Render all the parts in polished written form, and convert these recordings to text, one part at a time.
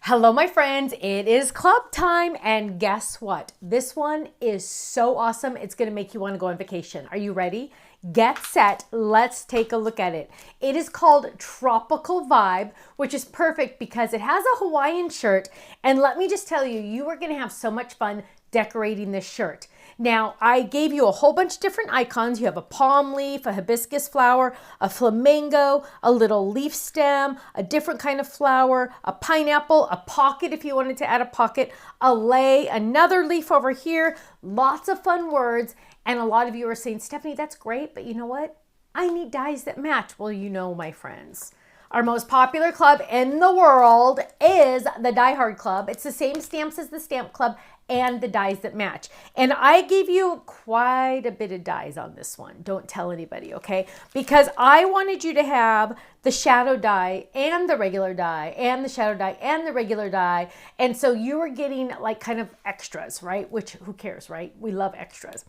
Hello, my friends. It is club time. And guess what? This one is so awesome. It's going to make you want to go on vacation. Are you ready? Get set. Let's take a look at it. It is called Tropical Vibe, which is perfect because it has a Hawaiian shirt. And let me just tell you, you are going to have so much fun decorating this shirt. Now, I gave you a whole bunch of different icons. You have a palm leaf, a hibiscus flower, a flamingo, a little leaf stem, a different kind of flower, a pineapple, a pocket if you wanted to add a pocket, a lei, another leaf over here, lots of fun words. And a lot of you are saying, Stephanie, that's great, but you know what? I need dies that match. Well, you know, my friends. Our most popular club in the world is the Die Hard Club. It's the same stamps as the Stamp Club and the dies that match. And I gave you quite a bit of dies on this one. Don't tell anybody, okay? Because I wanted you to have the shadow die and the regular die and the shadow die and the regular die. And so you were getting like kind of extras, right? Which who cares, right? We love extras.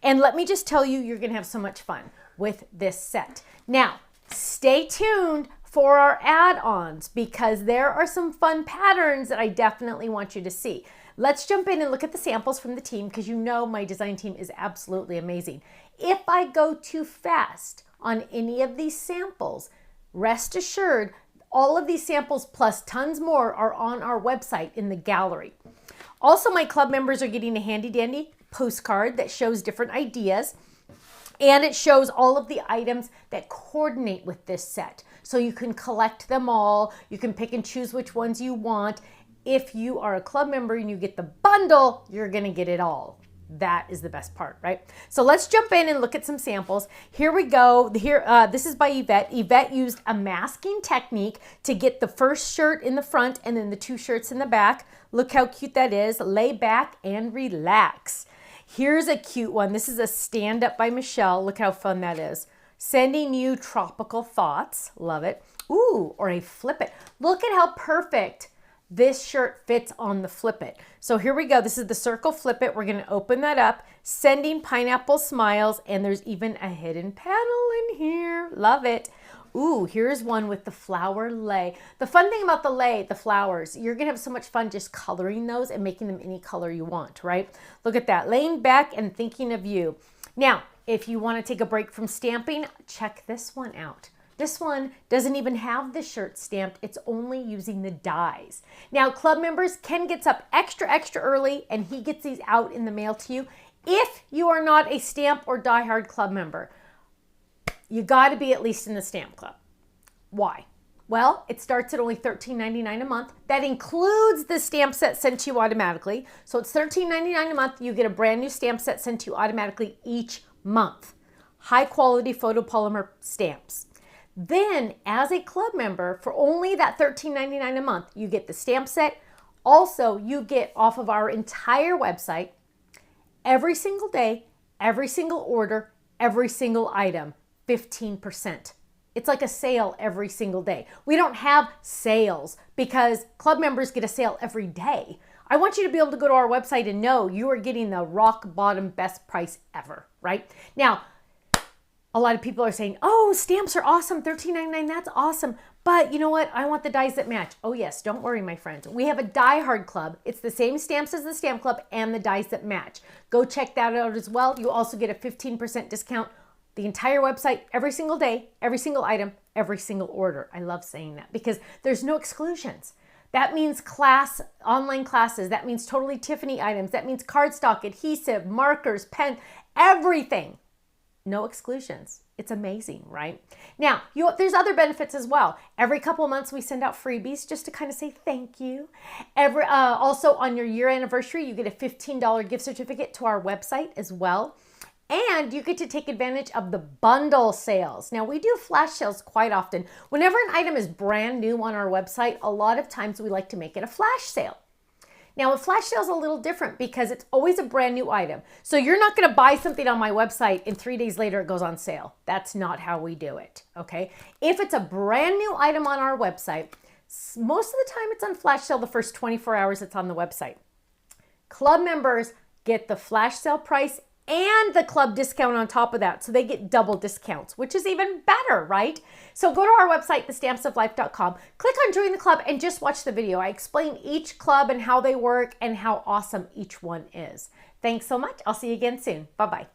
And let me just tell you, you're gonna have so much fun with this set. Now, stay tuned for our add-ons because there are some fun patterns that I definitely want you to see. Let's jump in and look at the samples from the team because you know my design team is absolutely amazing. If I go too fast on any of these samples, rest assured, all of these samples plus tons more are on our website in the gallery. Also, my club members are getting a handy dandy postcard that shows different ideas. And it shows all of the items that coordinate with this set. So you can collect them all. You can pick and choose which ones you want. If you are a club member and you get the bundle, you're gonna get it all. That is the best part, right? So let's jump in and look at some samples. Here we go. Here, this is by Yvette. Yvette used a masking technique to get the first shirt in the front and then the two shirts in the back. Look how cute that is. Lay back and relax. Here's a cute one. This is a stand up by Michelle. Look how fun that is. Sending you tropical thoughts. Love it. Ooh, or a flip it. Look at how perfect this shirt fits on the flip it. So here we go. This is the circle flip it. We're going to open that up. Sending pineapple smiles. And there's even a hidden panel in here. Love it. Ooh, here's one with the flower lei. The fun thing about the lei, the flowers, you're going to have so much fun just coloring those and making them any color you want, right? Look at that. Laying back and thinking of you. Now, if you want to take a break from stamping, check this one out. This one doesn't even have the shirt stamped. It's only using the dies. Now, club members, Ken gets up extra early and he gets these out in the mail to you. If you are not a Stamp or Die Hard club member, you got to be at least in the Stamp Club. Why? Well, it starts at only $13.99 a month. That includes the stamp set sent to you automatically. So it's $13.99 a month. You get a brand new stamp set sent to you automatically each month. High quality photopolymer stamps. Then as a club member, for only that $13.99 a month, you get the stamp set. Also, you get off of our entire website, every single day, every single order, every single item, 15%. It's like a sale every single day. We don't have sales because club members get a sale every day. I want you to be able to go to our website and know you are getting the rock bottom best price ever, right? Now, a lot of people are saying, oh, stamps are awesome, $13.99, that's awesome. But you know what? I want the dies that match. Oh yes, don't worry, my friends. We have a Die Hard Club. It's the same stamps as the Stamp Club and the dies that match. Go check that out as well. You also get a 15% discount. The entire website, every single day, every single item, every single order. I love saying that because there's no exclusions. That means online classes. That means totally Tiffany items. That means cardstock, adhesive, markers, pen, everything. No exclusions. It's amazing, right? Now, there's other benefits as well. Every couple of months, we send out freebies just to kind of say thank you. Also, on your year anniversary, you get a $15 gift certificate to our website as well. And you get to take advantage of the bundle sales. Now, we do flash sales quite often. Whenever an item is brand new on our website, a lot of times we like to make it a flash sale. Now, a flash sale is a little different because it's always a brand new item. So you're not going to buy something on my website and 3 days later it goes on sale. That's not how we do it, okay? If it's a brand new item on our website, most of the time it's on flash sale the first 24 hours it's on the website. Club members get the flash sale price and the club discount on top of that. So they get double discounts, which is even better, right? So go to our website, thestampsoflife.com, click on Join the Club and just watch the video. I explain each club and how they work and how awesome each one is. Thanks so much. I'll see you again soon. Bye-bye.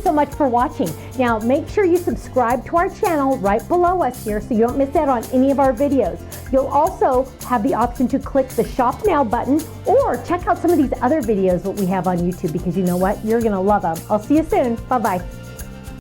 so much for watching. Now make sure you subscribe to our channel right below us here so you don't miss out on any of our videos. You'll also have the option to click the Shop Now button or check out some of these other videos that we have on YouTube, because you know what? You're gonna love them. I'll see you soon. Bye-bye.